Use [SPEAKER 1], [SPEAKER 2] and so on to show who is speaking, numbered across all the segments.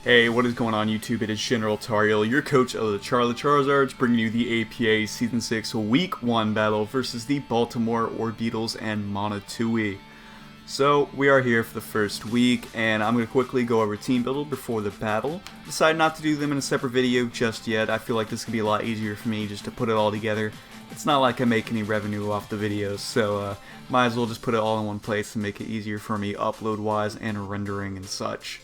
[SPEAKER 1] Hey, what is going on YouTube? It is GeneralTarheel, your coach of the Charizards, bringing you the APA Season 6 Week 1 battle versus the Baltimore Orbeetles and Monotooi. So, we are here for the first week, and I'm going to quickly go over team build before the battle. Decided not to do them in a separate video just yet. I feel like this could be a lot easier for me just to put it all together. It's not like I make any revenue off the videos, so might as well just put it all in one place and make it easier for me upload-wise and rendering and such.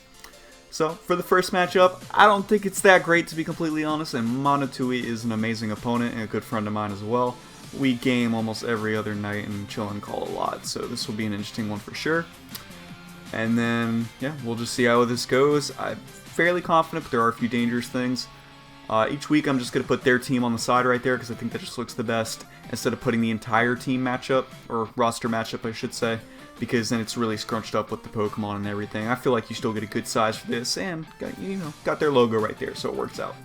[SPEAKER 1] So, for the first matchup, I don't think it's that great to be completely honest, and Monotooi is an amazing opponent and a good friend of mine as well. We game almost every other night and chill and call a lot, so this will be an interesting one for sure. And then, yeah, we'll just see how this goes. I'm fairly confident, but there are a few dangerous things. Each week I'm just going to put their team on the side right there because I think that just looks the best, instead of putting the entire team matchup, or roster matchup I should say, because then it's really scrunched up with the Pokemon and everything. I feel like you still get a good size for this, and got their logo right there, so it works out.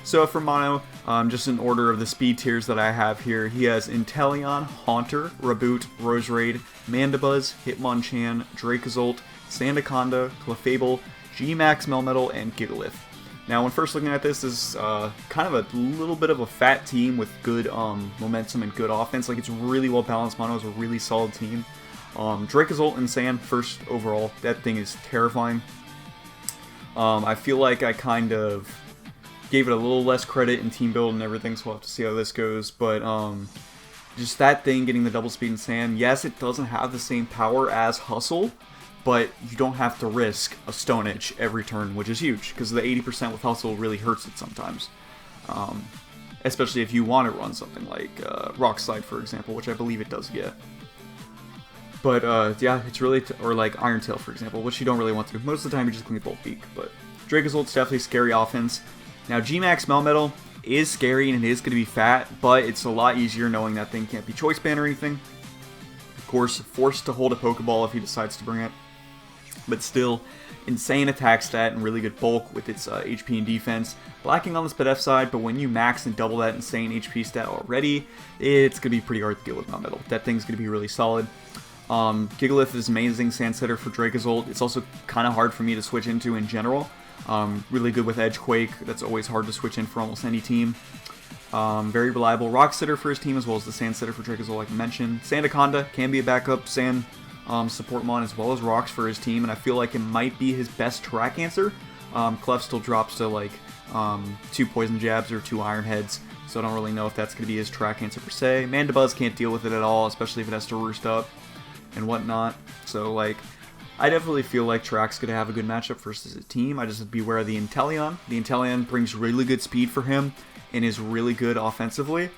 [SPEAKER 1] So for Mono, just in order of the speed tiers that I have here, he has Inteleon, Haunter, Raboot, Roserade, Mandibuzz, Hitmonchan, Dracozolt, Sandaconda, Clefable, G-Max Melmetal, and Gigalith. Now, when first looking at this is kind of a little bit of a fat team with good momentum and good offense. Like, it's really well balanced. Mono is a really solid team. Dracozolt and Sand first overall. That thing is terrifying. I feel like I kind of gave it a little less credit in team build and everything, so we'll have to see how this goes. But just that thing getting the double speed and Sand, yes, it doesn't have the same power as Hustle, but you don't have to risk a Stone Edge every turn, which is huge, because the 80% with Hustle really hurts it sometimes. Especially if you want to run something like Rock Slide, for example, which I believe it does get. But, yeah, it's really, or like Iron Tail, for example, which you don't really want to. Most of the time, you're just going to Bolt Beak, but Dracozolt's definitely scary offense. Now, G-Max Melmetal is scary, and it is going to be fat, but it's a lot easier knowing that thing can't be Choice Band or anything. Of course, forced to hold a Pokeball if he decides to bring it. But still, insane attack stat and really good bulk with its HP and defense. Lacking on the Spadef side, but when you max and double that insane HP stat already, it's going to be pretty hard to deal with Melmetal. That thing's going to be really solid. Gigalith is amazing sand setter for Dracozolt. It's also kind of hard for me to switch into in general. Really good with Edge Quake. That's always hard to switch in for almost any team. Very reliable Rock Sitter for his team, as well as the Sand Sitter for Dracozolt, like I mentioned. Sandaconda can be a backup Sand support mon, as well as Rocks for his team, and I feel like it might be his best track answer. Clef still drops to like 2 Poison Jabs or 2 Iron Heads, so I don't really know if that's going to be his track answer per se. Mandibuzz can't deal with it at all, especially if it has to roost up and whatnot. So, like, I definitely feel like Track's going to have a good matchup versus a team. I just have to beware of the Inteleon. The Inteleon brings really good speed for him and is really good offensively.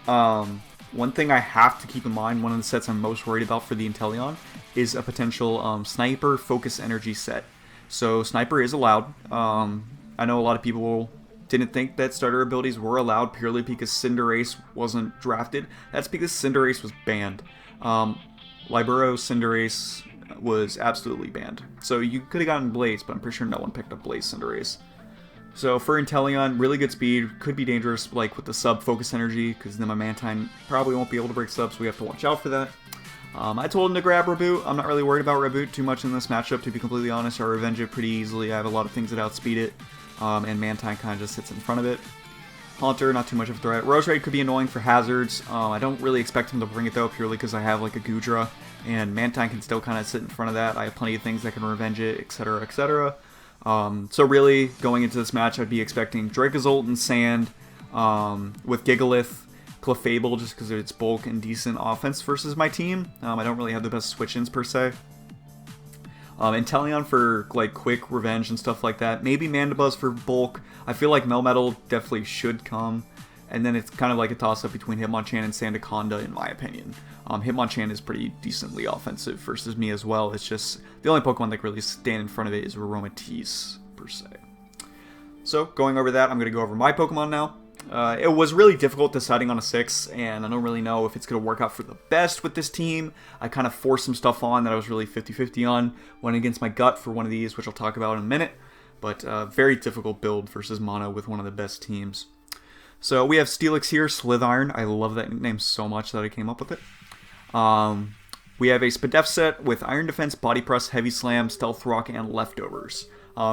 [SPEAKER 1] One thing I have to keep in mind, one of the sets I'm most worried about for the Inteleon, is a potential Sniper Focus Energy set. So, Sniper is allowed. I know a lot of people didn't think that starter abilities were allowed purely because Cinderace wasn't drafted. That's because Cinderace was banned. Libero Cinderace was absolutely banned. So you could have gotten Blaze, but I'm pretty sure no one picked up Blaze Cinderace. So for Inteleon, really good speed, could be dangerous like with the sub focus energy, because then my Mantine probably won't be able to break sub, so we have to watch out for that. I told him to grab Raboot. I'm not really worried about Raboot too much in this matchup, to be completely honest. I revenge it pretty easily. I have a lot of things that outspeed it, and Mantine kind of just sits in front of it. Haunter, not too much of a threat. Roserade could be annoying for hazards. I don't really expect him to bring it though, purely because I have like a Goodra, and Mantine can still kind of sit in front of that. I have plenty of things that can revenge it, etc., etc. So really, going into this match, I'd be expecting Dracozolt and Sand with Gigalith, Clefable, just because of its bulk and decent offense versus my team. I don't really have the best switch-ins per se. Inteleon for like quick revenge and stuff like that. Maybe Mandibuzz for bulk. I feel like Melmetal definitely should come. And then it's kind of like a toss-up between Hitmonchan and Sandaconda, in my opinion. Hitmonchan is pretty decently offensive versus me as well. It's just the only Pokemon that can really stand in front of it is Aromatisse, per se. So, going over that, I'm going to go over my Pokemon now. It was really difficult deciding on a 6, and I don't really know if it's going to work out for the best with this team. I kind of forced some stuff on that I was really 50-50 on. Went against my gut for one of these, which I'll talk about in a minute. But very difficult build versus Mono with one of the best teams. So we have Steelix here, Slithiron. I love that nickname so much that I came up with it. We have a Spadef set with Iron Defense, Body Press, Heavy Slam, Stealth Rock, and Leftovers.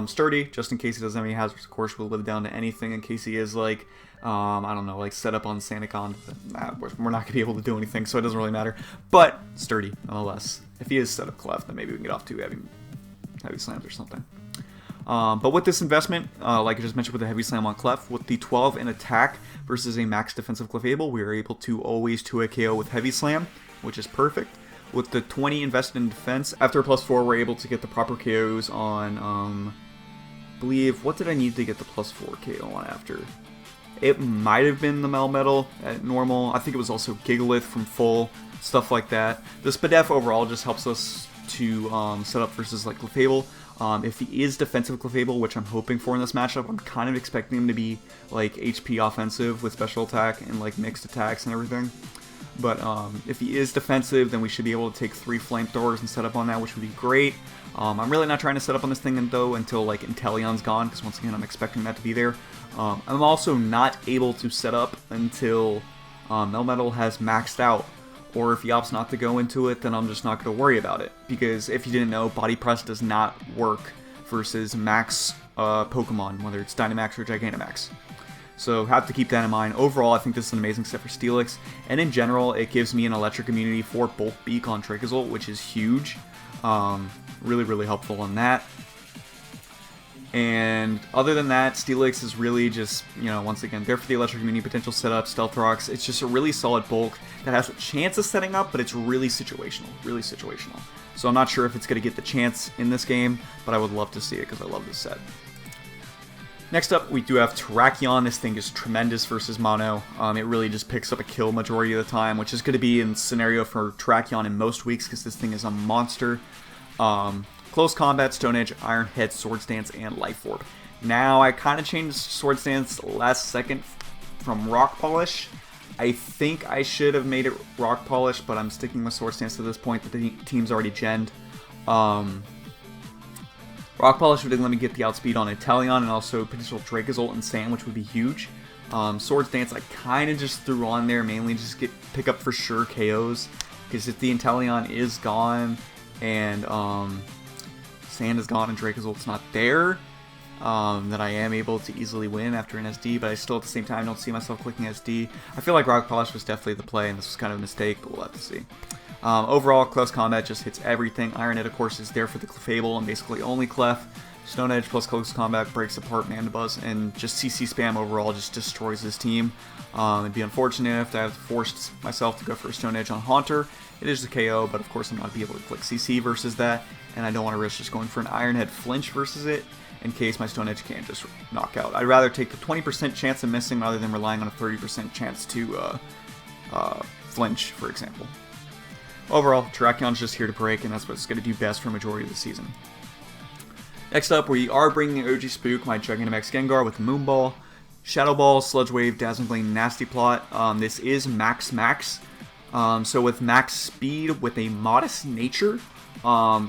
[SPEAKER 1] Sturdy, just in case he doesn't have any hazards, of course, will live down to anything in case he is like, I don't know, like set up on Santicon. We're not going to be able to do anything, so it doesn't really matter. But Sturdy, nonetheless. If he is set up Clef, then maybe we can get off to heavy slams or something. But with this investment, like I just mentioned with the heavy slam on Clef, with the 12 in attack versus a max defensive Clefable, we are able to always 2-hit KO with heavy slam, which is perfect. With the 20 invested in defense, after +4, we're able to get the proper KOs on, I believe, what did I need to get the +4 KO on after? It might have been the Melmetal at normal. I think it was also Gigalith from full, stuff like that. The Spadef overall just helps us to set up versus like Clefable. If he is defensive Clefable, which I'm hoping for in this matchup, I'm kind of expecting him to be like HP offensive with special attack and like mixed attacks and everything. But if he is defensive, then we should be able to take 3 flamethrowers and set up on that, which would be great. I'm really not trying to set up on this thing though until like Inteleon's gone, because once again I'm expecting that to be there. I'm also not able to set up until Melmetal has maxed out, or if he opts not to go into it, then I'm just not going to worry about it. Because if you didn't know, Body Press does not work versus max Pokemon, whether it's Dynamax or Gigantamax. So have to keep that in mind. Overall, I think this is an amazing set for Steelix, and in general, it gives me an electric immunity for Bulk Beak on Tracheozolt, which is huge. Really, really helpful on that. And other than that, Steelix is really just, you know, once again, there for the electric immunity, potential setup, Stealth Rocks. It's just a really solid bulk that has a chance of setting up, but it's really situational, really situational. So I'm not sure if it's going to get the chance in this game, but I would love to see it because I love this set. Next up, we do have Terrakion. This thing is tremendous versus Mono. It really just picks up a kill majority of the time, which is going to be in scenario for Terrakion in most weeks because this thing is a monster. Close Combat, Stone Edge, Iron Head, Swords Dance, and Life Orb. Now, I kind of changed Swords Dance last second from Rock Polish. I think I should have made it Rock Polish, but I'm sticking with Swords Dance at this point. The team's already genned. Rock Polish would let me get the outspeed on Inteleon and also potential Dracozolt and Sand, which would be huge. Swords Dance I kind of just threw on there, mainly just pick up for sure KOs. Because if the Inteleon is gone and Sand is gone and Dracozolt's not there, then I am able to easily win after an SD, but I still at the same time don't see myself clicking SD. I feel like Rock Polish was definitely the play, and this was kind of a mistake, but we'll have to see. Overall, Close Combat just hits everything. Iron Head, of course, is there for the Clefable and basically only Clef. Stone Edge plus Close Combat breaks apart Mandibuzz, and just CC spam overall just destroys his team. It'd be unfortunate if I have forced myself to go for a Stone Edge on Haunter. It is a KO, but of course I'm not going to be able to click CC versus that, and I don't want to risk just going for an Iron Head flinch versus it in case my Stone Edge can't just knock out. I'd rather take the 20% chance of missing rather than relying on a 30% chance to flinch, for example. Overall, Terrakion's just here to break, and that's what's going to do best for a majority of the season. Next up, we are bringing OG Spook, my Gigantamax Gengar, with the Moonball, Shadow Ball, Sludge Wave, Dazzling Gleam, Nasty Plot. This is Max. So with max speed, with a modest nature, I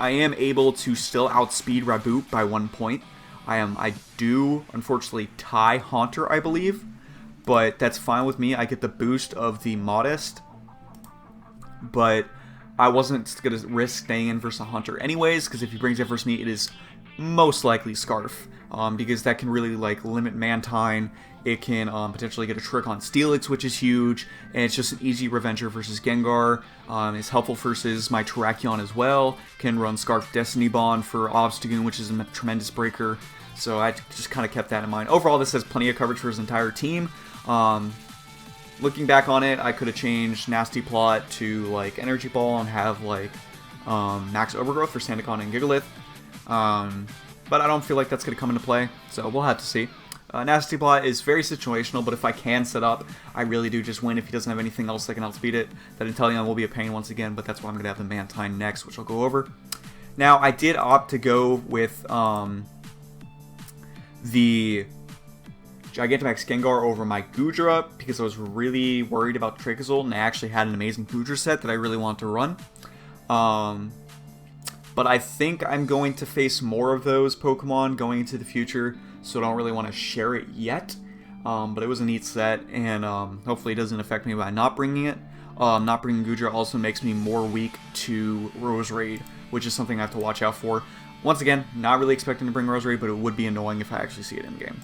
[SPEAKER 1] am able to still outspeed Raboot by 1 point. I do, unfortunately, tie Haunter, I believe, but that's fine with me. I get the boost of the modest, but I wasn't going to risk staying in versus a Haunter anyways, because if he brings it versus me, it is most likely Scarf, because that can really like limit Mantine. It can potentially get a trick on Steelix, which is huge, and it's just an easy Revenger versus Gengar. It's helpful versus my Terrakion as well. Can run Scarf Destiny Bond for Obstagoon, which is a tremendous breaker. So I just kind of kept that in mind. Overall, this has plenty of coverage for his entire team. Looking back on it, I could have changed Nasty Plot to like Energy Ball and have like Max Overgrowth for Santicon and Gigalith. But I don't feel like that's going to come into play, so we'll have to see. Nasty Plot is very situational, but if I can set up, I really do just win if he doesn't have anything else that can outspeed it. That Inteleon will be a pain once again, but that's why I'm going to have the Mantine next, which I'll go over. Now, I did opt to go with the Gigantamax Gengar over my Goodra because I was really worried about Dracozolt, and I actually had an amazing Goodra set that I really want to run. But I think I'm going to face more of those Pokemon going into the future, so I don't really want to share it yet. But it was a neat set, and hopefully it doesn't affect me by not bringing it. Not bringing Goodra also makes me more weak to Roserade, which is something I have to watch out for. Once again, not really expecting to bring Rosary, but it would be annoying if I actually see it in game.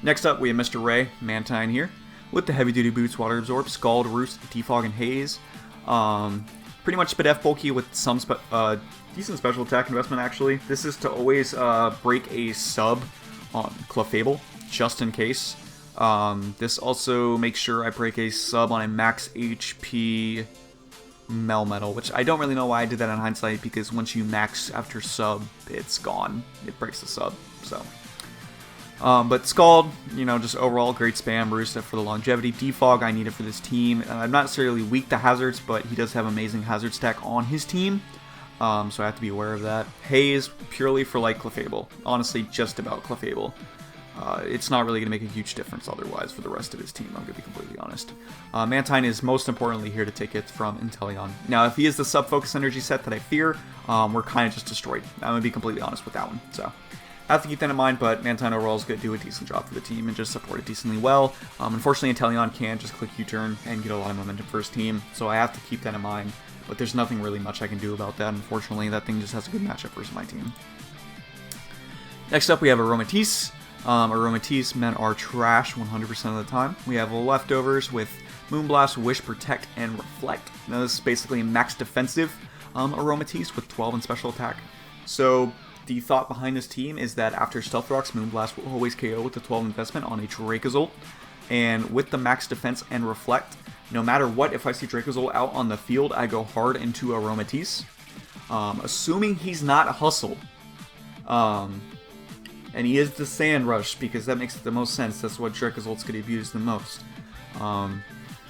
[SPEAKER 1] Next up, we have Mr. Ray, Mantine here, with the Heavy Duty Boots, Water Absorb, Scald, Roost, Defog, and Haze. Pretty much Spadef bulky with some decent special attack investment, actually. This is to always break a sub on Clefable, just in case. This also makes sure I break a sub on a max HP Melmetal, which I don't really know why I did that in hindsight, because once you max after sub, it's gone. It breaks the sub, so. But Scald, you know, just overall great spam. Roost for the longevity. Defog I need it for this team. I'm not necessarily weak to hazards, but he does have amazing hazard stack on his team, so I have to be aware of that. Haze, purely for like Clefable. Honestly, just about Clefable. It's not really going to make a huge difference otherwise for the rest of his team, I'm going to be completely honest. Mantine is most importantly here to take it from Inteleon. Now, if he is the sub-focus energy set that I fear, we're kind of just destroyed. I'm going to be completely honest with that one, so I have to keep that in mind, but Mantine overall is going to do a decent job for the team and just support it decently well. Unfortunately, Inteleon can just click U-turn and get a lot of momentum for his team, so I have to keep that in mind, but there's nothing really much I can do about that. Unfortunately, that thing just has a good matchup versus my team. Next up, we have Aromatisse. Aromatisse men are trash 100% of the time. We have leftovers with Moonblast, Wish, Protect, and Reflect. Now this is basically max defensive Aromatisse with 12 in special attack. So the thought behind this team is that after Stealth Rocks, Moonblast will always KO with the 12 investment on a Dracozolt. And with the max defense and Reflect, no matter what, if I see Dracozolt out on the field, I go hard into Aromatisse. Assuming he's not a Hustle. And he is the Sand Rush, because that makes the most sense. That's what Dracozolt's going to be used the most.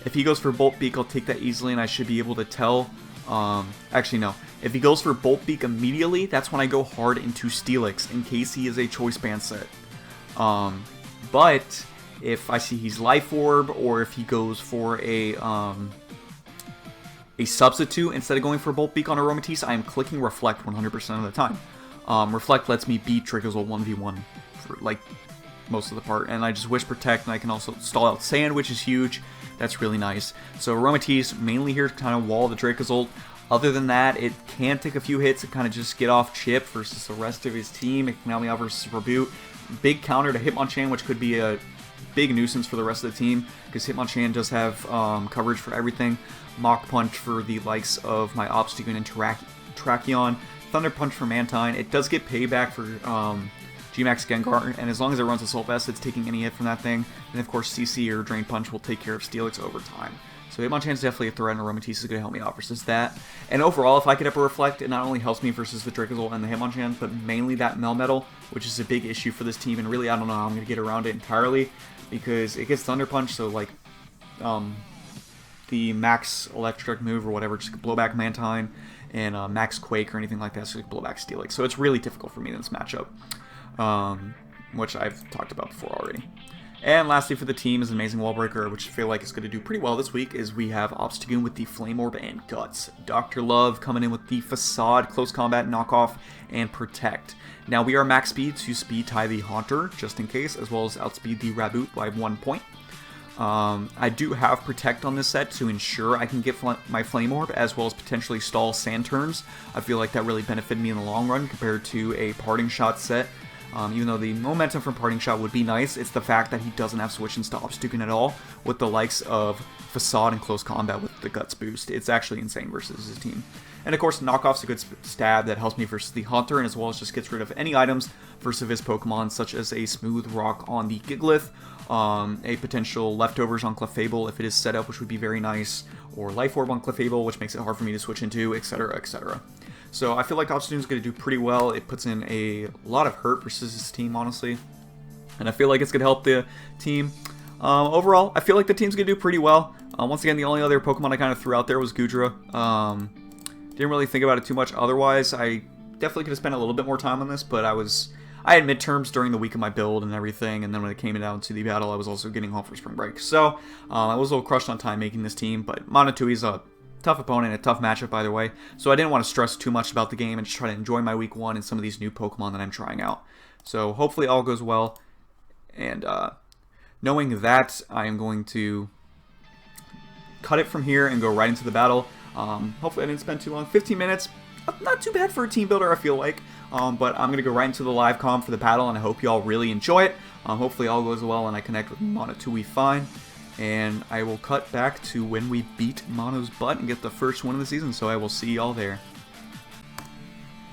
[SPEAKER 1] If he goes for Bolt Beak, I'll take that easily, and I should be able to tell. Actually, no. If he goes for Bolt Beak immediately, that's when I go hard into Steelix, in case he is a Choice Band set. But if I see he's Life Orb, or if he goes for a substitute, instead of going for Bolt Beak on Aromatisse, I am clicking Reflect 100% of the time. Reflect lets me beat Dracozolt 1v1 for, like, most of the part. And I just Wish Protect, and I can also stall out Sand, which is huge. That's really nice. So Aromatisse, mainly here to kind of wall the Dracozolt. Other than that, it can take a few hits and kind of just get off chip versus the rest of his team. It can help me out versus Reboot. Big counter to Hitmonchan, which could be a big nuisance for the rest of the team, because Hitmonchan does have coverage for everything. Mach Punch for the likes of my Obstagoon and Tracheon. Thunder Punch for Mantine. It does get payback for G-Max Gengar, and as long as it runs Assault Vest, it's taking any hit from that thing. And of course, CC or Drain Punch will take care of Steelix over time. So Hitmonchan is definitely a threat, and Aromatisse is going to help me out versus that. And overall, if I get up a Reflect, it not only helps me versus the Dracozolt and the Hitmonchan, but mainly that Melmetal, which is a big issue for this team, and really I don't know how I'm going to get around it entirely, because it gets Thunder Punch, so like the Max Electric move or whatever, just blow back Mantine, and Max Quake or anything like that, so you can blow back Steelix. So it's really difficult for me in this matchup, which I've talked about before already. And lastly for the team is an amazing wall breaker, which I feel like is going to do pretty well this week, is we have Obstagoon with the Flame Orb and Guts. Dr. Love coming in with the Facade, Close Combat, Knockoff, and Protect. Now we are max speed to speed tie the Haunter, just in case, as well as outspeed the Raboot by 1 point. I do have Protect on this set to ensure I can get my Flame Orb, as well as potentially stall Sand turns. I feel like that really benefited me in the long run compared to a Parting Shot set. Even though the momentum from Parting Shot would be nice, it's the fact that he doesn't have switch-ins to Obstagoon at all, with the likes of Facade and Close Combat with the Guts boost. It's actually insane versus his team. And of course, Knockoff's a good stab that helps me versus the Haunter, and as well as just gets rid of any items versus his Pokemon, such as a Smooth Rock on the Gigalith, a potential Leftovers on Clefable if it is set up, which would be very nice, or Life Orb on Clefable, which makes it hard for me to switch into, etc., etc. So I feel like Obstagoon's going to do pretty well. It puts in a lot of hurt versus his team, honestly, and I feel like it's going to help the team. Overall, I feel like the team's going to do pretty well. Once again, the only other Pokemon I kind of threw out there was Goodra. Didn't really think about it too much otherwise. I definitely could have spent a little bit more time on this, but I had midterms during the week of my build and everything, and then when it came down to the battle, I was also getting home for spring break. So I was a little crushed on time making this team, but Monotooi's a tough opponent, a tough matchup either way, so I didn't want to stress too much about the game and just try to enjoy my week 1 and some of these new Pokemon that I'm trying out. So hopefully all goes well, and knowing that, I am going to cut it from here and go right into the battle. Hopefully I didn't spend too long. 15 minutes, not too bad for a team builder, I feel like. but I'm going to go right into the live comm for the battle, and I hope you all really enjoy it. Hopefully all goes well and I connect with Monotooi fine. And I will cut back to when we beat Mono's butt and get the first win of the season, so I will see y'all there.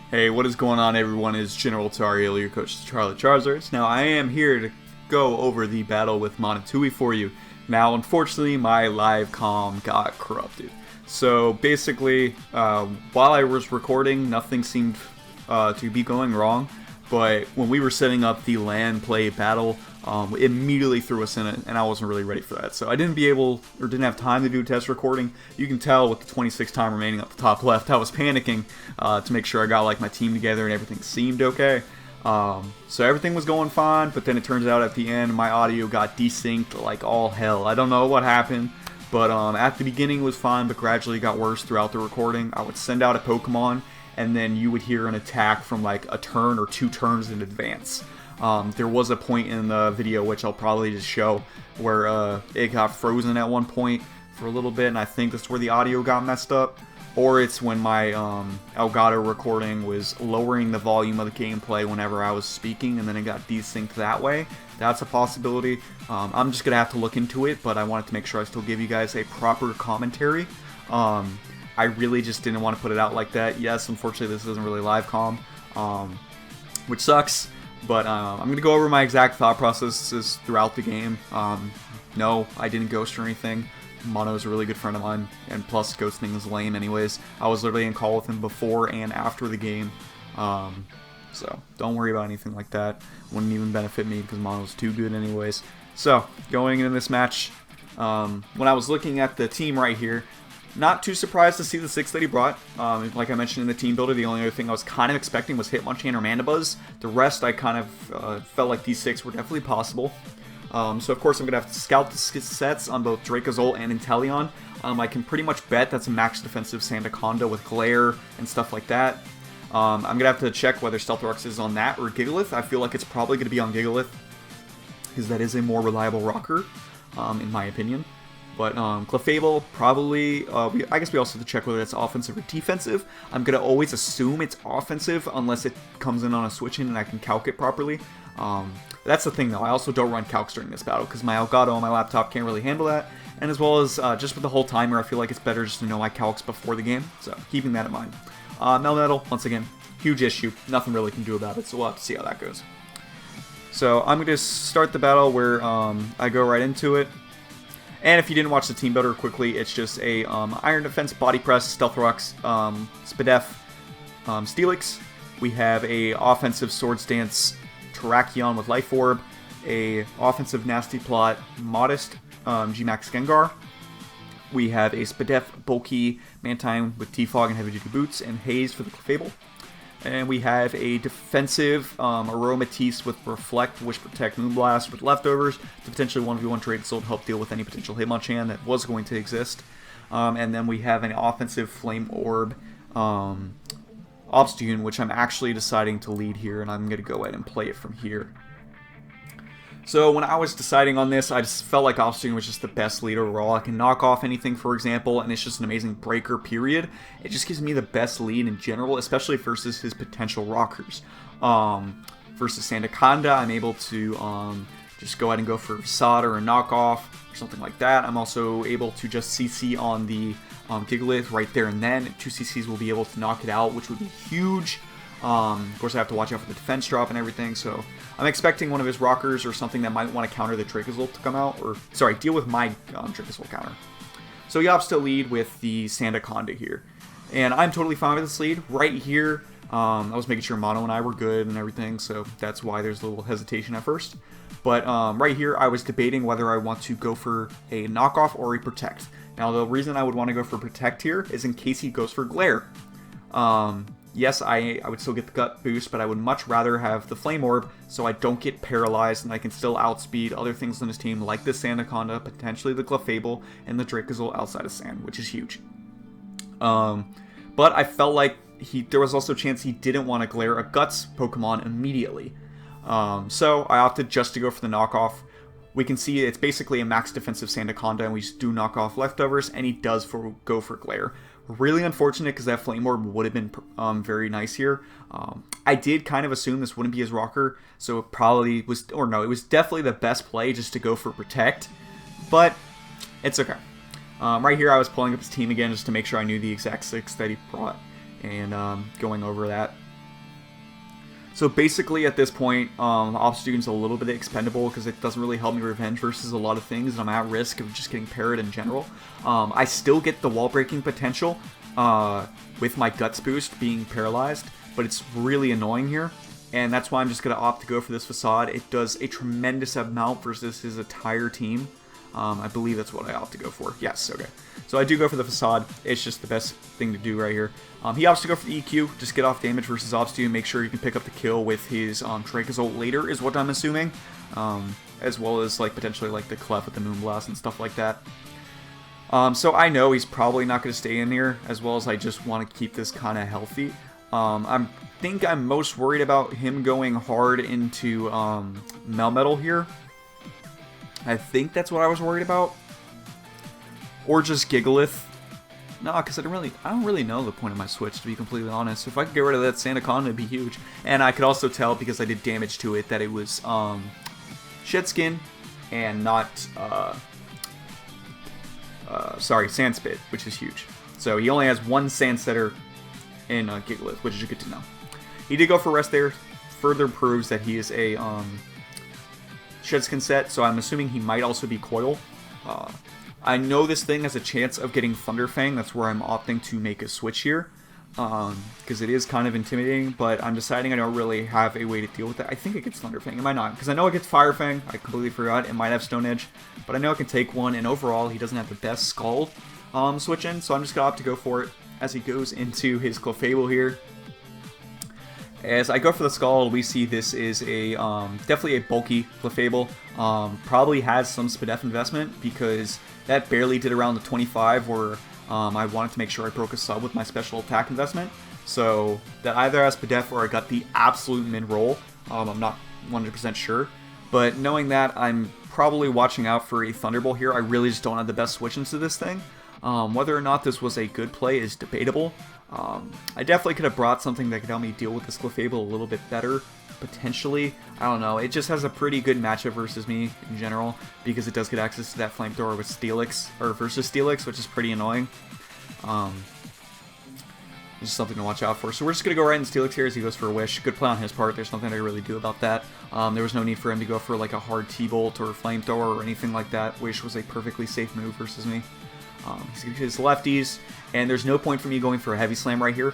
[SPEAKER 1] Hey, what is going on, everyone? It's GeneralTarheel, your coach of the Charizards. Now, I am here to go over the battle with Monotooi for you. Now, unfortunately, my live comm got corrupted. So, basically, while I was recording, nothing seemed to be going wrong. But when we were setting up the LAN play battle, it immediately threw us in it, and I wasn't really ready for that. So I didn't have time to do a test recording. You can tell with the 26 time remaining up the top left, I was panicking to make sure I got like my team together and everything seemed okay. So everything was going fine, but then it turns out at the end, my audio got desynced like all hell. I don't know what happened, but at the beginning it was fine, but gradually got worse throughout the recording. I would send out a Pokemon, and then you would hear an attack from like a turn or 2 turns in advance. There was a point in the video, which I'll probably just show, where it got frozen at one point for a little bit, and I think that's where the audio got messed up. Or it's when my Elgato recording was lowering the volume of the gameplay whenever I was speaking, and then it got desynced that way. That's a possibility. I'm just going to have to look into it, but I wanted to make sure I still give you guys a proper commentary. I really just didn't want to put it out like that. Yes, unfortunately, this isn't really live comm, which sucks. But I'm going to go over my exact thought processes throughout the game. No, I didn't ghost or anything. Mono is a really good friend of mine, and plus ghosting is lame anyways. I was literally in call with him before and after the game. So don't worry about anything like that. Wouldn't even benefit me because Mono's too good anyways. So going into this match, when I was looking at the team right here, not too surprised to see the 6 that he brought. Like I mentioned in the team builder, the only other thing I was kind of expecting was Hitmonchan or Mandibuzz. The rest I kind of felt like these 6 were definitely possible. So of course I'm going to have to scout the sets on both Dracozolt and Inteleon. I can pretty much bet that's a max defensive Sandaconda with Glare and stuff like that. I'm going to have to check whether Stealthrox is on that or Gigalith. I feel like it's probably going to be on Gigalith, because that is a more reliable rocker, in my opinion. But Clefable, probably, I guess we also have to check whether it's offensive or defensive. I'm going to always assume it's offensive unless it comes in on a switch-in and I can calc it properly. That's the thing, though. I also don't run calcs during this battle because my Elgato on my laptop can't really handle that. And as well as just with the whole timer, I feel like it's better just to know my calcs before the game. So keeping that in mind. Melmetal, once again, huge issue. Nothing really can do about it, so we'll have to see how that goes. So I'm going to start the battle where I go right into it. And if you didn't watch the team builder quickly, it's just a Iron Defense, Body Press, Stealthrox, Spadef, Steelix. We have a offensive Swords Dance, Terrakion with Life Orb, a offensive Nasty Plot, Modest, G-Max Gengar. We have a Spadef, Bulky, Mantine with T-Fog and Heavy Duty Boots, and Haze for the Clefable. And we have a defensive Aromatisse with Reflect, Wish Protect, Moonblast with leftovers to potentially 1v1 trade Soul to help deal with any potential Hitmonchan that was going to exist. And then we have an offensive Flame Orb Obstagoon, which I'm actually deciding to lead here, and I'm going to go ahead and play it from here. So when I was deciding on this, I just felt like Obstagoon was just the best lead overall. I can knock off anything, for example, and it's just an amazing breaker, period. It just gives me the best lead in general, especially versus his potential rockers. Versus Sandaconda, I'm able to just go ahead and go for Facade or a knockoff or something like that. I'm also able to just CC on the Gigalith right there and then. 2 CCs will be able to knock it out, which would be huge. Of course, I have to watch out for the defense drop and everything, so I'm expecting one of his rockers or something that might want to counter the Dracozolt to come out, or, sorry, deal with my Dracozolt counter. So Yob's still lead with the Sandaconda here, and I'm totally fine with this lead. Right here, I was making sure Mono and I were good and everything, so that's why there's a little hesitation at first. But right here, I was debating whether I want to go for a knockoff or a Protect. Now, the reason I would want to go for Protect here is in case he goes for Glare. Yes, I would still get the gut boost, but I would much rather have the Flame Orb so I don't get paralyzed and I can still outspeed other things on his team like the Sandaconda, potentially the Clefable, and the Dracozolt outside of Sand, which is huge. But I felt like there was also a chance he didn't want to Glare a Guts Pokemon immediately. So I opted just to go for the knockoff. We can see it's basically a max defensive Sandaconda, and we just do knock off leftovers, and he does go for Glare. Really unfortunate because that Flame Orb would have been very nice here. I did kind of assume this wouldn't be his rocker, so it probably was, or no, it was definitely the best play just to go for Protect, but it's okay. Right here I was pulling up his team again just to make sure I knew the exact 6 that he brought, and going over that. So basically at this point, Obstagoon's a little bit expendable because it doesn't really help me revenge versus a lot of things, and I'm at risk of just getting parried in general. I still get the wall breaking potential with my Guts boost being paralyzed, but it's really annoying here, and that's why I'm just going to opt to go for this Facade. It does a tremendous amount versus his entire team. I believe that's what I opt to go for. Yes, okay. So I do go for the Facade. It's just the best thing to do right here. He opts to go for the EQ, just get off damage versus Obstagoon, make sure you can pick up the kill with his Dracozolt later, is what I'm assuming. As well as like potentially like the Clef with the Moonblast and stuff like that. So I know he's probably not going to stay in here, as well as I just want to keep this kind of healthy. I think I'm most worried about him going hard into Melmetal here. I think that's what I was worried about. Or just Gigalith. No, because I don't really know the point of my switch, to be completely honest. If I could get rid of that Sandaconda, it'd be huge. And I could also tell, because I did damage to it, that it was Shed Skin and not, sorry, Sand Spit, which is huge. So he only has one Sand Setter in Gigalith, which is good to know. He did go for Rest there. Further proves that he is a Shed Skin set, so I'm assuming he might also be Coil. I know this thing has a chance of getting Thunder Fang. That's where I'm opting to make a switch here, because it is kind of intimidating, but I'm deciding I don't really have a way to deal with it. I think it gets Thunder Fang. It might not, because I know it gets Fire Fang. I completely forgot. It might have Stone Edge, but I know it can take one, and overall, he doesn't have the best Scald switch in, so I'm just going to opt to go for it as he goes into his Clefable here. As I go for the Scald, we see this is a definitely a bulky Clefable. Probably has some Spadef investment because that barely did around the 25 where I wanted to make sure I broke a sub with my special attack investment. So that either has Spadef or I got the absolute mid-roll. I'm not 100% sure. But knowing that, I'm probably watching out for a Thunderbolt here. I really just don't have the best switch into this thing. Whether or not this was a good play is debatable. I definitely could have brought something that could help me deal with this Clefable a little bit better, potentially. I don't know. It just has a pretty good matchup versus me in general, because it does get access to that Flamethrower with Steelix, or versus Steelix, which is pretty annoying. Just something to watch out for. So we're just going to go right in Steelix here as he goes for a Wish. Good play on his part. There's nothing I really do about that. There was no need for him to go for like a hard T-Bolt or Flamethrower or anything like that. Wish was a perfectly safe move versus me. He's going to hit his lefties, and there's no point for me going for a Heavy Slam right here,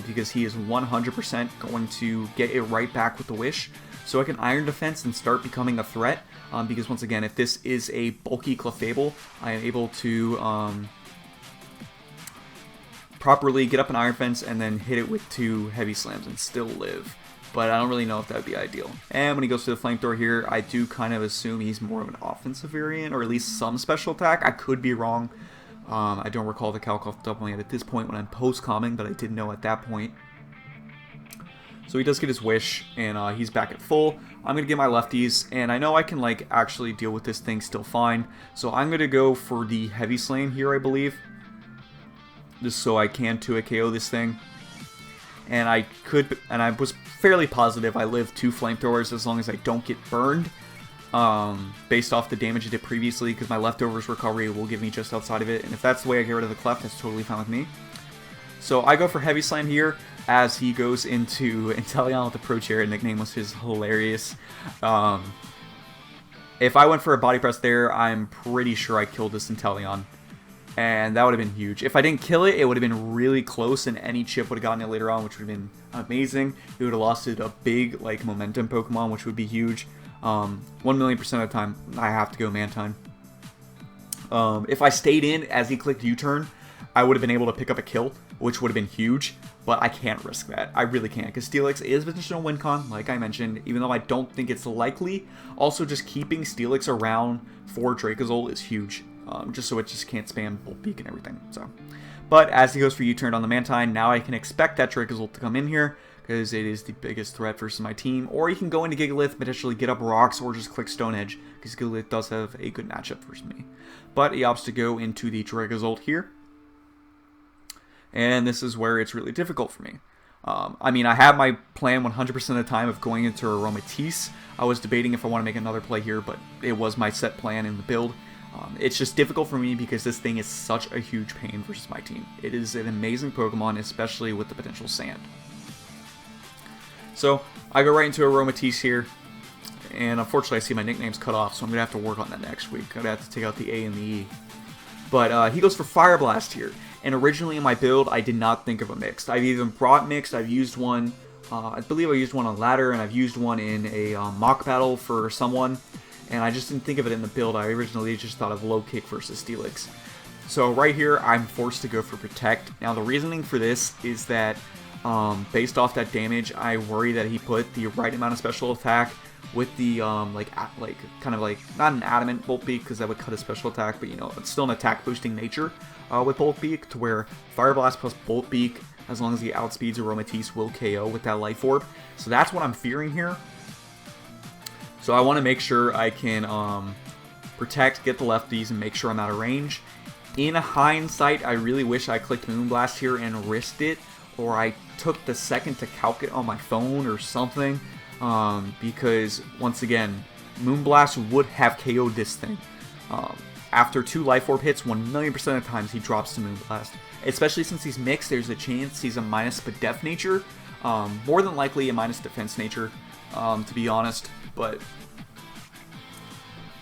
[SPEAKER 1] because he is 100% going to get it right back with the Wish. So I can Iron Defense and start becoming a threat, because once again, if this is a bulky Clefable, I am able to properly get up an Iron Fence and then hit it with 2 Heavy Slams and still live. But I don't really know if that would be ideal. And when he goes to the Flamethrower here, I do kind of assume he's more of an offensive variant, or at least some special attack. I could be wrong. I don't recall the calc off the top of my head at this point when I'm post-comming, but I did know at that point. So he does get his Wish, and he's back at full. I'm going to get my lefties, and I know I can like actually deal with this thing still fine. So I'm going to go for the Heavy Slam here, I believe. Just so I can 2-hit KO this thing. And I was fairly positive I live 2 Flamethrowers as long as I don't get burned. Based off the damage I did previously, because my leftovers recovery will give me just outside of it, and if that's the way I get rid of the Clef, that's totally fine with me. So I go for Heavy Slam here, as he goes into Inteleon with the Pro Chair. Nickname was his hilarious. If I went for a Body Press there, I'm pretty sure I killed this Inteleon, and that would have been huge. If I didn't kill it, it would have been really close, and any chip would have gotten it later on, which would have been amazing. It would have lost it a big like momentum Pokemon, which would be huge. 1,000,000% of the time, I have to go Mantine. If I stayed in as he clicked U-turn, I would have been able to pick up a kill, which would have been huge, but I can't risk that. I really can't, because Steelix is potential win con, like I mentioned, even though I don't think it's likely. Also, just keeping Steelix around for Dracozolt is huge, just so it just can't spam Bolt Beak and everything. So, but as he goes for U-turn on the Mantine, now I can expect that Dracozolt to come in here, because it is the biggest threat versus my team. Or you can go into Gigalith, potentially get up rocks, or just click Stone Edge, because Gigalith does have a good matchup versus me. But he opts to go into the Dracozolt here. and this is where it's really difficult for me. I mean, I have my plan 100% of the time of going into Aromatisse. I was debating if I want to make another play here, but it was my set plan in the build. It's just difficult for me because this thing is such a huge pain versus my team. It is an amazing Pokemon, especially with the potential Sand. So, I go right into Aromatisse here, and unfortunately I see my nicknames cut off, so I'm going to have to work on that next week. I'm going to have to take out the A and the E. But he goes for Fire Blast here, and originally in my build I did not think of a Mixed. I've even brought Mixed, I've used one, I believe I used one on Ladder, and I've used one in a mock battle for someone. And I just didn't think of it in the build. I originally just thought of Low Kick versus Steelix. So right here, I'm forced to go for Protect. Now the reasoning for this is that based off that damage, I worry that he put the right amount of special attack with the kind of like not an adamant Bolt Beak because that would cut his special attack, but you know it's still an attack boosting nature with Bolt Beak to where Fire Blast plus Bolt Beak, as long as he outspeeds Aromatisse, will KO with that Life Orb. So that's what I'm fearing here. So I want to make sure I can protect, get the lefties, and make sure I'm out of range. In hindsight, I really wish I clicked Moonblast here and risked it, or I took the second to calc it on my phone or something, because, once again, Moonblast would have KO'd this thing. After 2 Life Orb hits, 1,000,000% of the times he drops to Moonblast. Especially since he's mixed, there's a chance he's a minus Def nature, more than likely a minus defense nature, to be honest. But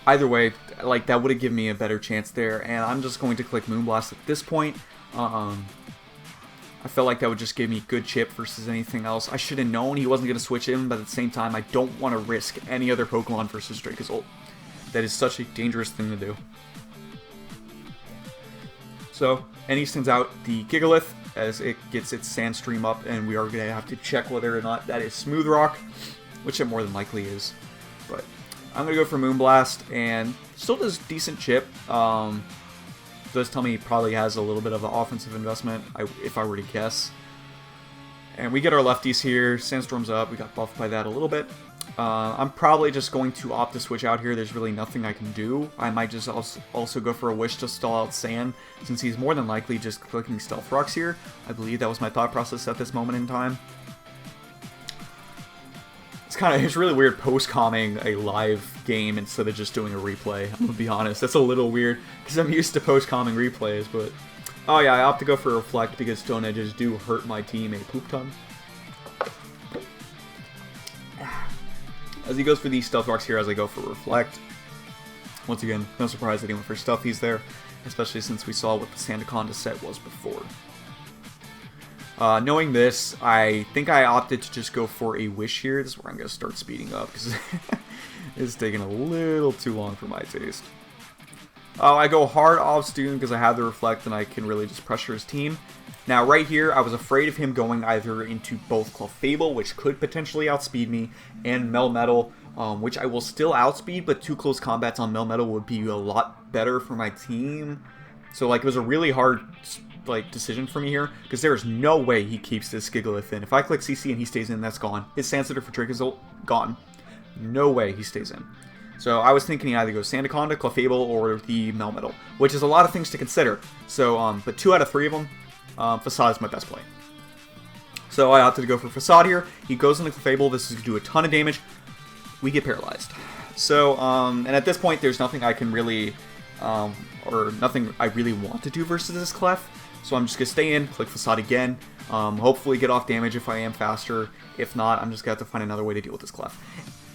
[SPEAKER 1] either way, like that would have given me a better chance there, and I'm just going to click Moonblast at this point. I felt like that would just give me good chip versus anything else. I should have known he wasn't going to switch in, but at the same time, I don't want to risk any other Pokemon versus Dracozolt. That is such a dangerous thing to do. So, and he sends out the Gigalith as it gets its Sandstream up, and we are going to have to check whether or not that is Smooth Rock, which it more than likely is. But I'm going to go for Moonblast, and still does decent chip. Does tell me he probably has a little bit of an offensive investment, if I were to guess. And we get our lefties here. Sandstorm's up. We got buffed by that a little bit. I'm probably just going to opt to switch out here. There's really nothing I can do. I might just also go for a Wish to stall out Sand, since he's more than likely just clicking Stealth Rocks here. I believe that was my thought process at this moment in time. It's really weird post-comming a live game instead of just doing a replay. I'm gonna be honest, that's a little weird because I'm used to post-comming replays, but oh yeah, I opt to go for Reflect because Stone Edges do hurt my team a poop ton. As he goes for these Stealth Rocks here, as I go for Reflect. Once again, no surprise that he went for Stealthies there, especially since we saw what the Sandaconda set was before. Knowing this, I think I opted to just go for a Wish here. This is where I'm going to start speeding up, because it's taking a little too long for my taste. I go hard off Student because I have the Reflect and I can really just pressure his team. Now right here, I was afraid of him going either into both Clefable, which could potentially outspeed me, and Melmetal, which I will still outspeed, but 2 close combats on Melmetal would be a lot better for my team. So like it was a really hard decision for me here, because there is no way he keeps this Gigalith in. If I click CC and he stays in, that's gone. His Sandsetter for Dracozolt, gone. No way he stays in. So I was thinking he either goes Sandaconda, Clefable, or the Melmetal, which is a lot of things to consider. So, but 2 out of 3 of them, Facade is my best play. So I opted to go for Facade here. He goes into Clefable. This is going to do a ton of damage. We get paralyzed. So, and at this point, there's nothing I can really, or nothing I really want to do versus this Clef. So I'm just going to stay in, click Facade again, hopefully get off damage if I am faster. If not, I'm just going to have to find another way to deal with this Clef.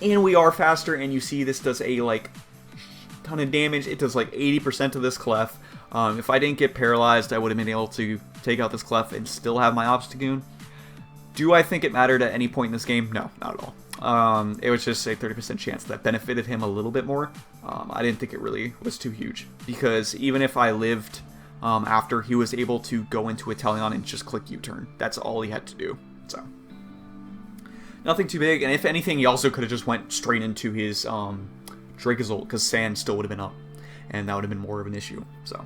[SPEAKER 1] And we are faster, and you see this does a, ton of damage. It does, 80% of this Clef. If I didn't get paralyzed, I would have been able to take out this Clef and still have my Obstagoon. Do I think it mattered at any point in this game? No, not at all. It was just a 30% chance that benefited him a little bit more. I didn't think it really was too huge, because even if I lived after, he was able to go into Inteleon and just click U-turn. That's all he had to do. So nothing too big, and if anything, he also could have just went straight into his Dracozolt, because Sand still would have been up, and that would have been more of an issue. So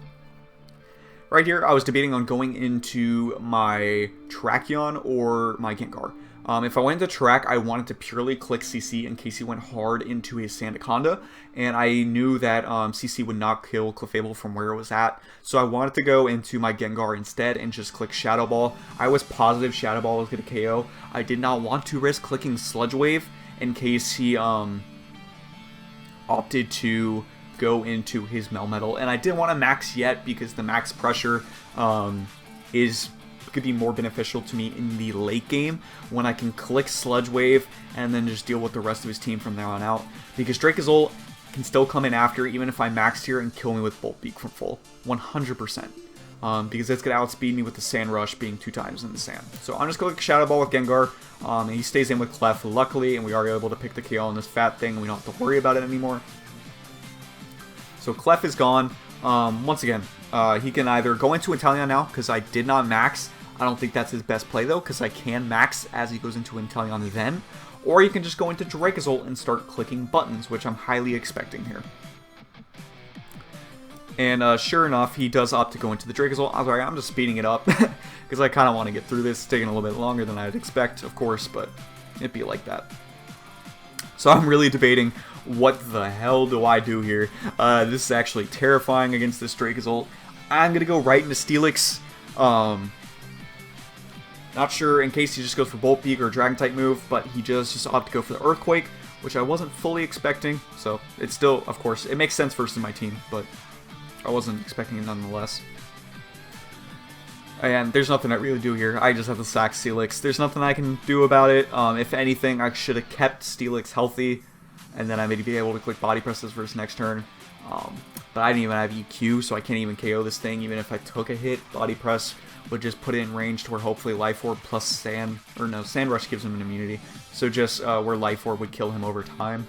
[SPEAKER 1] right here, I was debating on going into my Tracheon or my Gengar. If I went into track, I wanted to purely click CC in case he went hard into his Sandaconda, and I knew that CC would not kill Clefable from where it was at, so I wanted to go into my Gengar instead and just click Shadow Ball. I was positive Shadow Ball was going to KO. I did not want to risk clicking Sludge Wave in case he opted to go into his Melmetal, and I didn't want to max yet because the max pressure could be more beneficial to me in the late game when I can click Sludge Wave and then just deal with the rest of his team from there on out, because Dracozolt can still come in after even if I maxed here and kill me with Bolt Beak from full 100%, because it's going to outspeed me with the Sand Rush being 2 times in the sand. So I'm just going to Shadow Ball with Gengar, and he stays in with Clef luckily, and we are able to pick the KO on this fat thing. We don't have to worry about it anymore. So Clef is gone. Once again, he can either go into Inteleon now, because I did not max. I don't think that's his best play, though, because I can max as he goes into Inteleon then. Or you can just go into Dracozolt and start clicking buttons, which I'm highly expecting here. And sure enough, he does opt to go into the Dracozolt. I was like, I'm just speeding it up, because I kind of want to get through this. It's taking a little bit longer than I'd expect, of course, but it'd be like that. So I'm really debating, what the hell do I do here? This is actually terrifying against this Dracozolt. I'm going to go right into Steelix. Not sure in case he just goes for Bolt Beak or Dragon-type move, but he just opted to go for the Earthquake, which I wasn't fully expecting. So it's still, of course, it makes sense versus my team, but I wasn't expecting it nonetheless. And there's nothing I really do here. I just have to sack Steelix. There's nothing I can do about it. If anything, I should have kept Steelix healthy, and then I may be able to click Body Presses versus next turn. But I didn't even have EQ, so I can't even KO this thing. Even if I took a hit, Body Press would just put it in range to where hopefully Life Orb plus Sand Rush gives him an immunity. So just where Life Orb would kill him over time.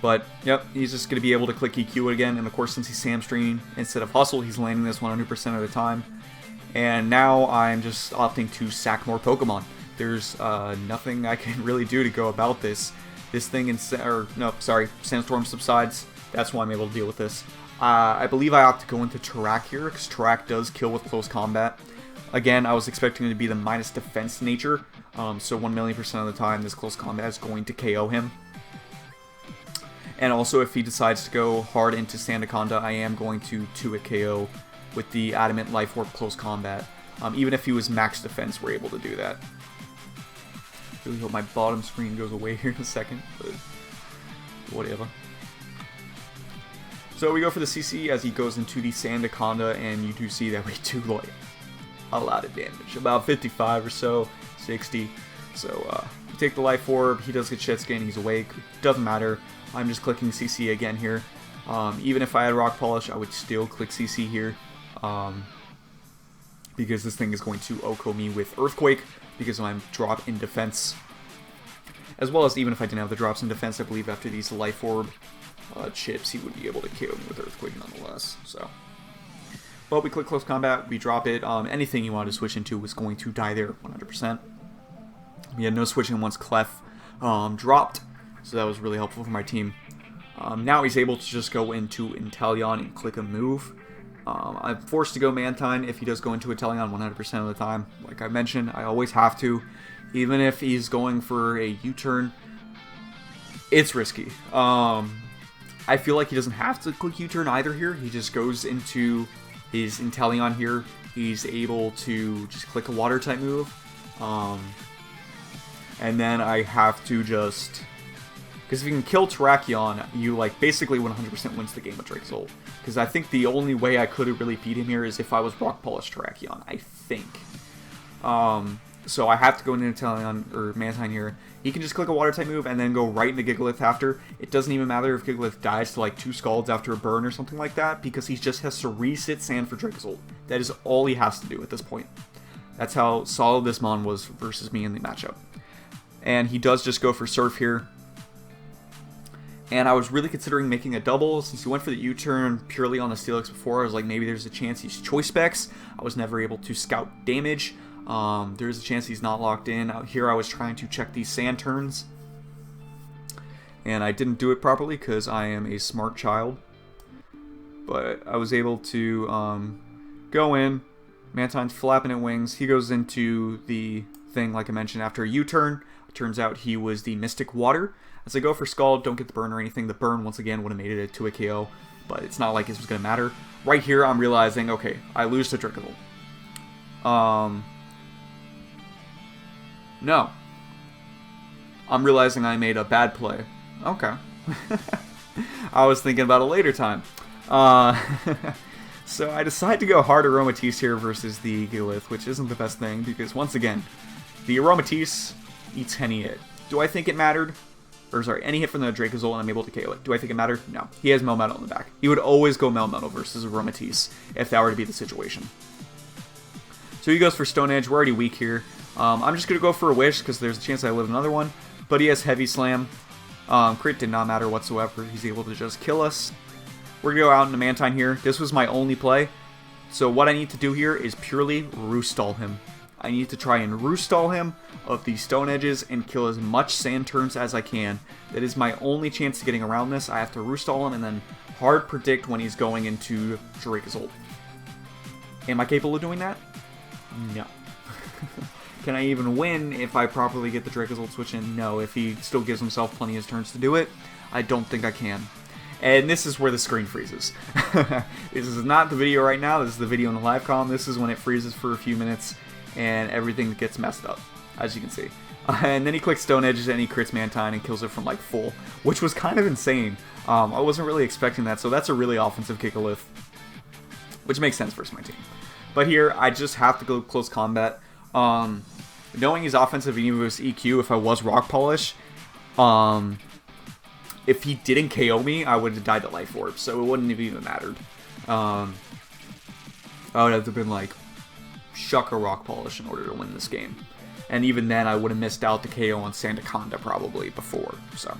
[SPEAKER 1] But, yep, he's just going to be able to click EQ again. And, of course, since he's Samstring instead of Hustle, he's landing this 100% of the time. And now I'm just opting to sack more Pokemon. There's nothing I can really do to go about this. This thing, Sandstorm subsides. That's why I'm able to deal with this. I believe I opt to go into Tarak here, because Tarak does kill with close combat. Again, I was expecting it to be the minus defense nature. So 1,000,000% of the time, this close combat is going to KO him. And also, if he decides to go hard into Sandaconda, I am going to 2-hit KO with the Adamant Life Orb close combat. Even if he was max defense, we're able to do that. I really hope my bottom screen goes away here in a second, but whatever. So we go for the CC as he goes into the Sandaconda, and you do see that we do like a lot of damage. About 55 or so, 60. So we take the Life Orb, he does get Shed Skin, he's awake. Doesn't matter. I'm just clicking CC again here. Even if I had Rock Polish, I would still click CC here. Because this thing is going to OHKO me with Earthquake, because I'm drop in defense. As well as even if I didn't have the drops in defense, I believe after these Life Orb chips, he would be able to KO me with Earthquake nonetheless. So, but we click Close Combat, we drop it. Anything you wanted to switch into was going to die there 100%. We had no switching once Clef dropped. So that was really helpful for my team. Now he's able to just go into Inteleon and click a move. I'm forced to go Mantine if he does go into Inteleon 100% of the time. Like I mentioned, I always have to. Even if he's going for a U-turn, it's risky. I feel like he doesn't have to click U-turn either here. He just goes into his Inteleon here. He's able to just click a Water-type move. And then I have to just... Because if you can kill Terrakion, you like basically 100% wins the game with Dracozolt. Because I think the only way I could have really beat him here is if I was Rock Polish Terrakion, I think. So I have to go into Inteleon or Mantine here. He can just click a Water-type move and then go right into Gigalith after. It doesn't even matter if Gigalith dies to like 2 Scalds after a burn or something like that, because he just has to resit Sand for Dracozolt. That is all he has to do at this point. That's how solid this Mon was versus me in the matchup. And he does just go for Surf here. And I was really considering making a double, since he went for the U-turn purely on the Steelix before. I was like, maybe there's a chance he's Choice Specs. I was never able to scout damage. There's a chance he's not locked in. Out here I was trying to check these Sand turns. And I didn't do it properly because I am a smart child. But I was able to go in. Mantine's flapping at wings. He goes into the thing, like I mentioned, after a U-turn. Turns out he was the Mystic Water. As I go for Scald, don't get the burn or anything. The burn, once again, would have made it to a KO, but it's not like this was going to matter. Right here, I'm realizing, okay, I lose to Drizzle. No. I'm realizing I made a bad play. Okay. I was thinking about a later time. So I decide to go hard Aromatisse here versus the Gigalith, which isn't the best thing, because once again, the Aromatisse eats any hit. Do I think it mattered? Or sorry, any hit from the Dracozolt and I'm able to KO it. Do I think it mattered? No. He has Melmetal in the back. He would always go Melmetal versus Aromatisse if that were to be the situation. So he goes for Stone Edge. We're already weak here. I'm just going to go for a Wish because there's a chance I live another one. But he has Heavy Slam. Crit did not matter whatsoever. He's able to just kill us. We're going to go out into Mantine here. This was my only play. So what I need to do here is purely Roostall him. I need to try and Roostall him of these Stone Edges and kill as much Sand turns as I can. That is my only chance of getting around this. I have to Roostall him and then hard predict when he's going into Dracozolt. Am I capable of doing that? No. Can I even win if I properly get the Dracozolt switch in? No. If he still gives himself plenty of turns to do it, I don't think I can. And this is where the screen freezes. This is not the video right now. This is the video in the live comm. This is when it freezes for a few minutes and everything gets messed up, as you can see. And then he clicks Stone Edges and he crits Mantine and kills it from like full, which was kind of insane. I wasn't really expecting that, so that's a really offensive Gigalith, which makes sense versus my team. But here, I just have to go close combat. Knowing he's offensive and even with his EQ, if I was Rock Polish, if he didn't KO me, I would have died to Life Orb, so it wouldn't have even mattered. I would have been like, shuck a Rock Polish in order to win this game. And even then, I would have missed out the KO on Sandaconda probably before, so.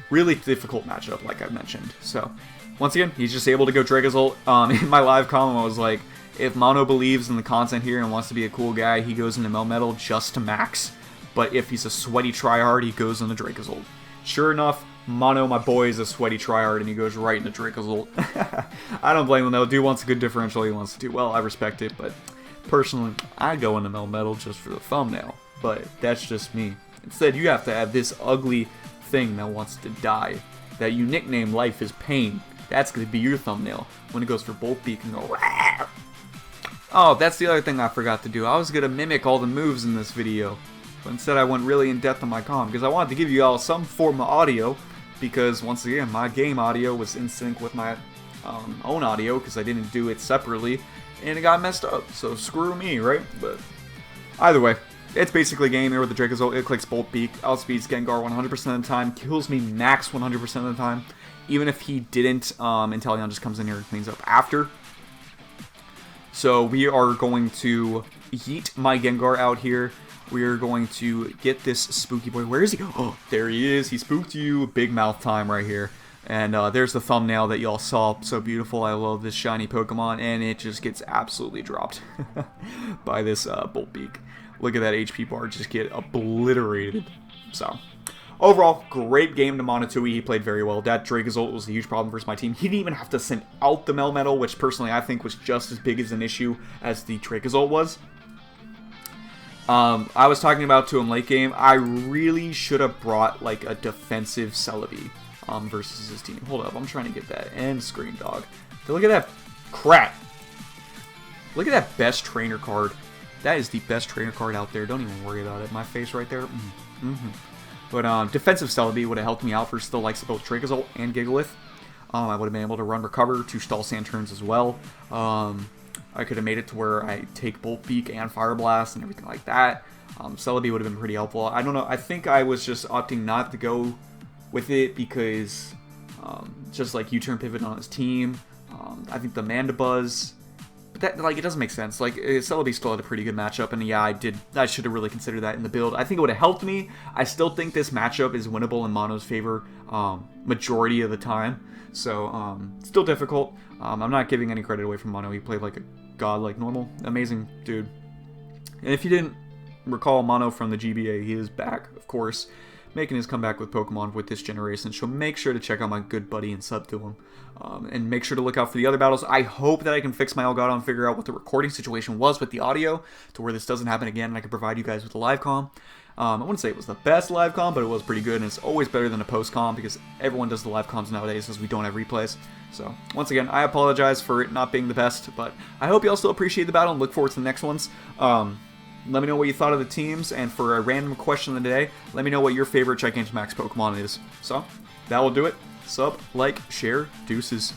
[SPEAKER 1] Really difficult matchup, like I mentioned. So, once again, he's just able to go Dracozolt. In my live comment, I was like, if Mono believes in the content here and wants to be a cool guy, he goes into Melmetal just to max. But if he's a sweaty tryhard, he goes into Dracozolt. Sure enough, Mono, my boy, is a sweaty tryhard, and he goes right into Dracozolt. I don't blame him, though. Dude wants a good differential. He wants to do well. I respect it, but personally, I go into Melmetal just for the thumbnail. But that's just me. Instead, you have to have this ugly thing that wants to die, that you nickname Life is Pain. That's going to be your thumbnail when it goes for Bolt Beak and go Rawr! Oh, that's the other thing I forgot to do. I was going to mimic all the moves in this video, but instead I went really in depth on my comm because I wanted to give you all some form of audio, because once again my game audio was in sync with my own audio because I didn't do it separately and it got messed up, so screw me, right? But either way, it's basically a game here with the Dracozolt. It clicks Bolt Beak, outspeeds Gengar 100% of the time, kills me max 100% of the time. Even if he didn't, Inteleon just comes in here and cleans up after. So we are going to yeet my Gengar out here. We are going to get this spooky boy. Where is he? Oh, there he is. He spooked you. Big mouth time right here. And there's the thumbnail that y'all saw. So beautiful. I love this shiny Pokemon. And it just gets absolutely dropped by this Bolt Beak. Look at that HP bar just get obliterated. So, overall, great game to Monotooi. He played very well. That Dracozolt was a huge problem versus my team. He didn't even have to send out the Melmetal, which personally I think was just as big as an issue as the Dracozolt was. I was talking about to him late game. I really should have brought like a defensive Celebi versus his team. Hold up, I'm trying to get that end screen, dog. Look at that crap. Look at that best trainer card. That is the best trainer card out there. Don't even worry about it. My face right there. But defensive Celebi would have helped me out versus the likes of both Dracozolt and Gigalith. I would have been able to run recover to stall sand turns as well. I could have made it to where I take Bolt Beak and Fire Blast and everything like that. Celebi would have been pretty helpful. I don't know. I think I was just opting not to go with it because just like U-turn pivot on his team. I think the Mandibuzz. But that, like, it doesn't make sense. Like, Celebi still had a pretty good matchup, and yeah, I should have really considered that in the build. I think it would have helped me. I still think this matchup is winnable in Mono's favor majority of the time. So, still difficult. I'm not giving any credit away from Mono. He played like a god, like normal. Amazing dude. And if you didn't recall Mono from the GBA, he is back, of course. making his comeback with Pokemon with this generation, so make sure to check out my good buddy and sub to him. And make sure to look out for the other battles. I hope that I can fix my Elgato and figure out what the recording situation was with the audio to where this doesn't happen again, and I can provide you guys with a live comm. I wouldn't say it was the best live comm, but it was pretty good, and it's always better than a post comm because everyone does the live comms nowadays as we don't have replays. So, once again, I apologize for it not being the best, but I hope you all still appreciate the battle and look forward to the next ones. Let me know what you thought of the teams, and for a random question of the day, let me know what your favorite Gigantamax Pokemon is. So, that will do it. Sub, like, share, deuces.